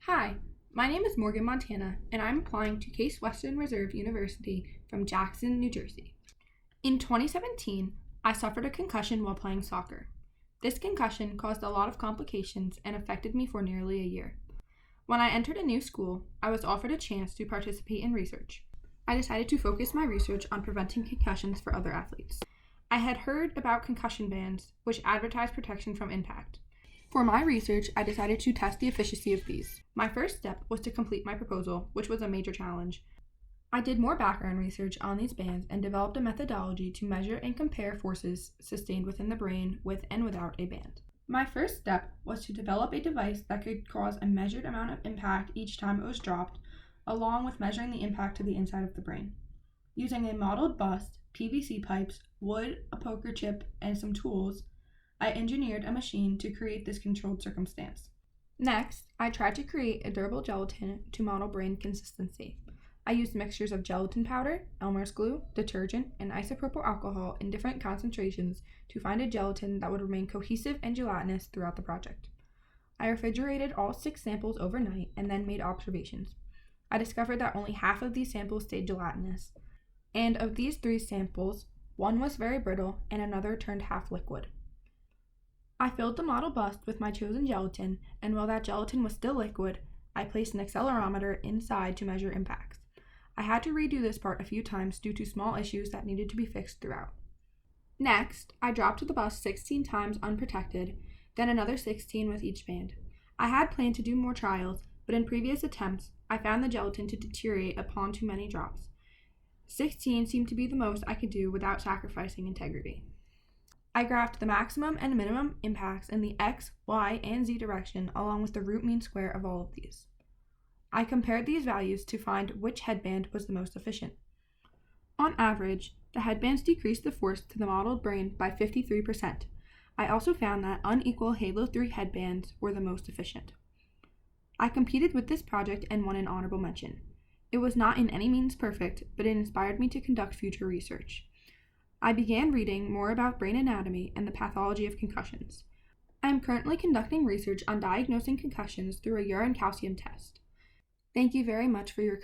Hi, my name is Morgan Montana, and I'm applying to Case Western Reserve University from Jackson, New Jersey. In 2017, I suffered a concussion while playing soccer. This concussion caused a lot of complications and affected me for nearly a year. When I entered a new school, I was offered a chance to participate in research. I decided to focus my research on preventing concussions for other athletes. I had heard about concussion bands, which advertise protection from impact. For my research, I decided to test the efficacy of these. My first step was to complete my proposal, which was a major challenge. I did more background research on these bands and developed a methodology to measure and compare forces sustained within the brain with and without a band. My first step was to develop a device that could cause a measured amount of impact each time it was dropped, along with measuring the impact to the inside of the brain. Using a modeled bust, PVC pipes, wood, a poker chip, and some tools, I engineered a machine to create this controlled circumstance. Next, I tried to create a durable gelatin to model brain consistency. I used mixtures of gelatin powder, Elmer's glue, detergent, and isopropyl alcohol in different concentrations to find a gelatin that would remain cohesive and gelatinous throughout the project. I refrigerated all 6 samples overnight and then made observations. I discovered that only half of these samples stayed gelatinous, and of these 3 samples, one was very brittle and another turned half liquid. I filled the model bust with my chosen gelatin, and while that gelatin was still liquid, I placed an accelerometer inside to measure impacts. I had to redo this part a few times due to small issues that needed to be fixed throughout. Next, I dropped the bust 16 times unprotected, then another 16 with each band. I had planned to do more trials, but in previous attempts, I found the gelatin to deteriorate upon too many drops. 16 seemed to be the most I could do without sacrificing integrity. I graphed the maximum and minimum impacts in the X, Y, and Z direction along with the root mean square of all of these. I compared these values to find which headband was the most efficient. On average, the headbands decreased the force to the modeled brain by 53%. I also found that unequal Halo 3 headbands were the most efficient. I competed with this project and won an honorable mention. It was not in any means perfect, but it inspired me to conduct future research. I began reading more about brain anatomy and the pathology of concussions. I am currently conducting research on diagnosing concussions through a urine calcium test. Thank you very much for your